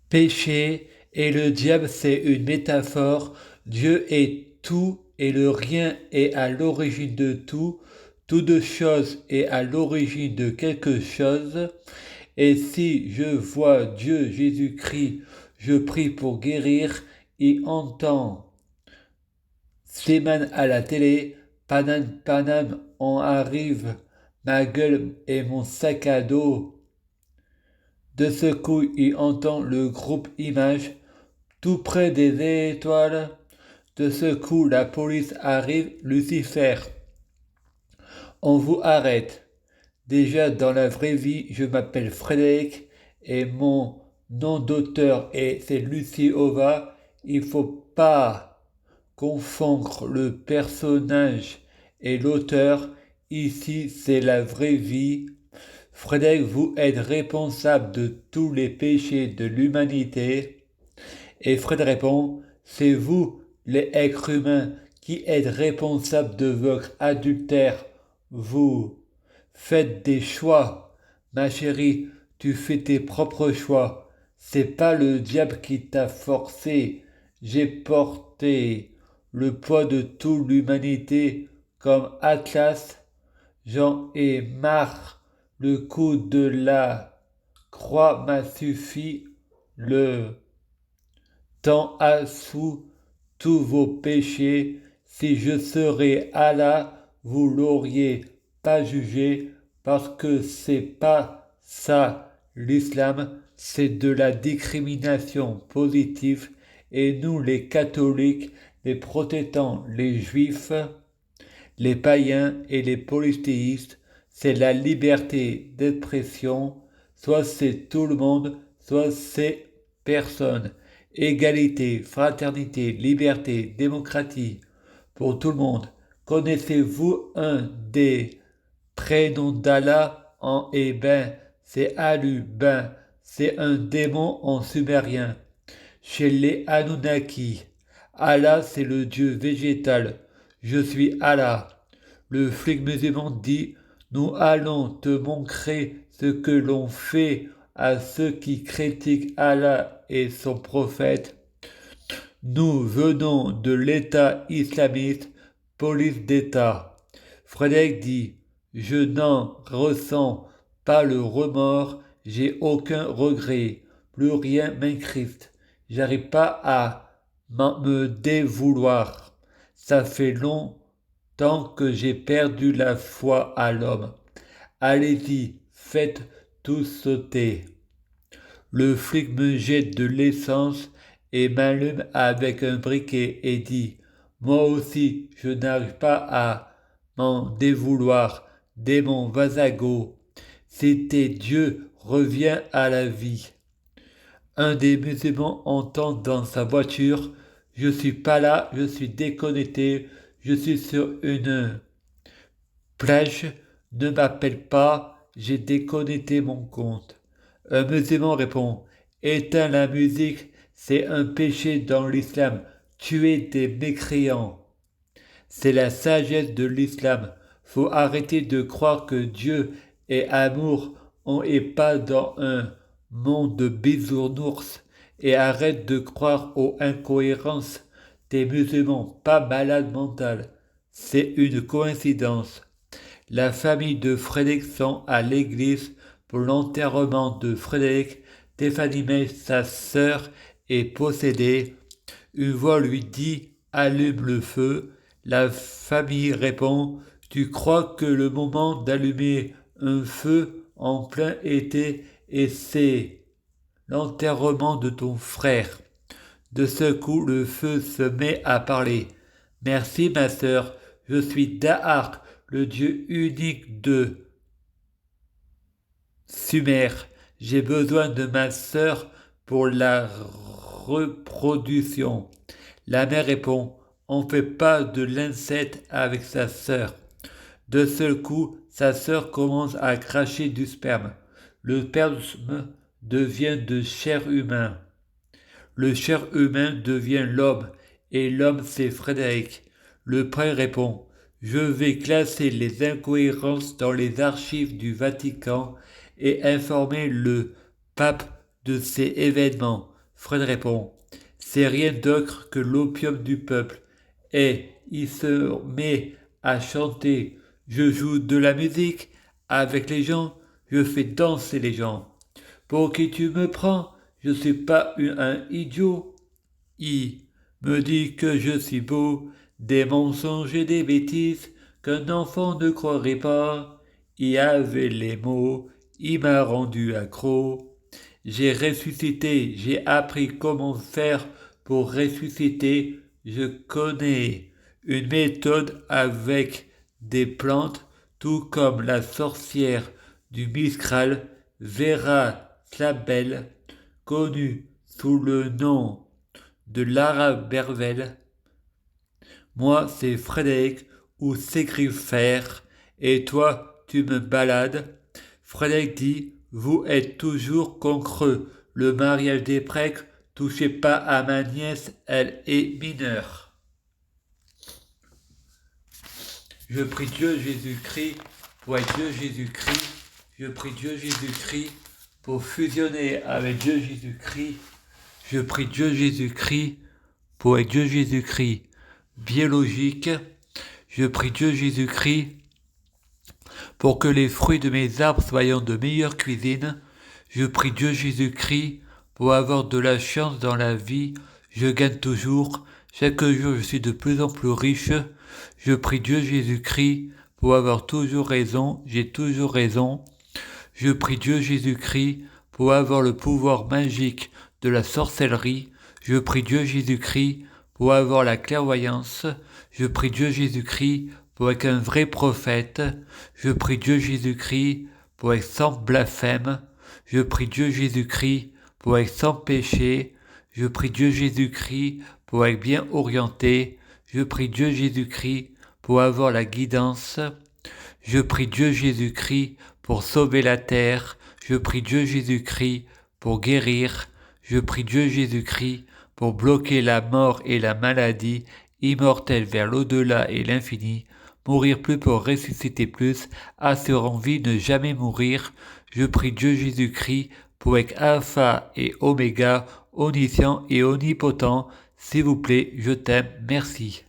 Péché et le diable, c'est une métaphore. Dieu est tout et le rien est à l'origine de tout. Toute chose est à l'origine de quelque chose. Et si je vois Dieu Jésus-Christ, je prie pour guérir, il entend Slimane à la télé, Panam Panam, on arrive, ma gueule et mon sac à dos. De ce coup, il entend le groupe Image, tout près des étoiles. De ce coup, la police arrive, Lucifer. On vous arrête. Déjà dans la vraie vie, je m'appelle Frédéric et mon nom d'auteur c'est Lucie Ova. Il faut pas confondre le personnage et l'auteur. Ici, c'est la vraie vie. Frédéric, vous êtes responsable de tous les péchés de l'humanité. Et Fred répond, c'est vous, les êtres humains, qui êtes responsables de votre adultère. Vous faites des choix. Ma chérie, tu fais tes propres choix. C'est pas le diable qui t'a forcé. J'ai porté le poids de toute l'humanité comme Atlas. J'en ai marre. Le coup de la croix m'a suffi. Le temps sous tous vos péchés. Si je serais Allah, vous l'auriez pas jugé, parce que c'est pas ça l'islam, c'est de la discrimination positive. Et nous, les catholiques, les protestants, les juifs, les païens et les polythéistes, c'est la liberté d'expression. Soit c'est tout le monde, soit c'est personne. Égalité, fraternité, liberté, démocratie pour tout le monde. Connaissez-vous un des prénoms d'Allah en ben, c'est Alu, ben, c'est un démon en sumérien. Chez les Anunnaki, Allah c'est le dieu végétal. Je suis Allah. Le flic musulman dit, nous allons te montrer ce que l'on fait à ceux qui critiquent Allah et son prophète. Nous venons de l'État islamiste, police d'État. Frédéric dit, je n'en ressens pas le remords, j'ai aucun regret, plus rien m'incriste. J'arrive pas à me dévouloir. Ça fait longtemps que j'ai perdu la foi à l'homme. Allez-y, faites tout sauter. Le flic me jette de l'essence et m'allume avec un briquet et dit, moi aussi, je n'arrive pas à m'en dévouloir, démon Vasago. C'était Dieu revient à la vie. Un des musulmans entend dans sa voiture, je suis pas là, je suis déconnecté, je suis sur une plage, ne m'appelle pas, j'ai déconnecté mon compte. Un musulman répond, éteins la musique, c'est un péché dans l'islam, tuer des mécréants. C'est la sagesse de l'islam. Faut arrêter de croire que Dieu est amour, on n'est pas dans un monde de bisounours, et arrête de croire aux incohérences des musulmans, pas malades mentales. C'est une coïncidence. La famille de Frédéric sont à l'église pour l'enterrement de Frédéric. Stéphanie May, sa sœur, est possédée. Une voix lui dit allume le feu. La famille répond tu crois que le moment d'allumer un feu en plein été et c'est l'enterrement de ton frère. De ce coup, le feu se met à parler. Merci ma sœur, je suis Dahak, le dieu unique de Sumer. J'ai besoin de ma sœur pour la reproduction. La mère répond on ne fait pas de l'inceste avec sa sœur. De ce coup, sa sœur commence à cracher du sperme. Le sperme devient de chair humaine. Le chair humain devient l'homme, et l'homme c'est Frédéric. Le prêtre répond je vais classer les incohérences dans les archives du Vatican et informer le pape de ces événements. Fred répond, c'est rien d'autre que l'opium du peuple. Et il se met à chanter. Je joue de la musique avec les gens, je fais danser les gens. Pour qui tu me prends? Je suis pas un idiot. Il me dit que je suis beau, des mensonges et des bêtises qu'un enfant ne croirait pas. Il avait les mots, il m'a rendu accro. J'ai ressuscité, j'ai appris comment faire pour ressusciter. Je connais une méthode avec des plantes, tout comme la sorcière du Mistral, Vera Slabel, connue sous le nom de Lara Bervel. Moi, c'est Frédéric ou Ségrifère, et toi, tu me balades. Frédéric dit, vous êtes toujours concreux. Le mariage des prêtres, touchez pas à ma nièce, elle est mineure. Je prie Dieu Jésus-Christ pour être Dieu Jésus-Christ. Je prie Dieu Jésus-Christ pour fusionner avec Dieu Jésus-Christ. Je prie Dieu Jésus-Christ pour être Dieu Jésus-Christ biologique. Je prie Dieu Jésus-Christ pour que les fruits de mes arbres soient de meilleure cuisine. Je prie Dieu Jésus-Christ pour avoir de la chance dans la vie. Je gagne toujours. Chaque jour, je suis de plus en plus riche. Je prie Dieu Jésus-Christ pour avoir toujours raison. J'ai toujours raison. Je prie Dieu Jésus-Christ pour avoir le pouvoir magique de la sorcellerie. Je prie Dieu Jésus-Christ pour avoir la clairvoyance. Je prie Dieu Jésus-Christ pour être un vrai prophète. Je prie Dieu Jésus-Christ pour être sans blasphème. Je prie Dieu Jésus-Christ pour être sans péché. Je prie Dieu Jésus-Christ pour être bien orienté. Je prie Dieu Jésus-Christ pour avoir la guidance. Je prie Dieu Jésus-Christ pour sauver la terre. Je prie Dieu Jésus-Christ pour guérir. Je prie Dieu Jésus-Christ pour bloquer la mort et la maladie, immortelle vers l'au-delà et l'infini. Mourir plus pour ressusciter plus, assurant vie, ne jamais mourir. Je prie Dieu Jésus-Christ pour être alpha et oméga, omniscient et omnipotent. S'il vous plaît, je t'aime, merci.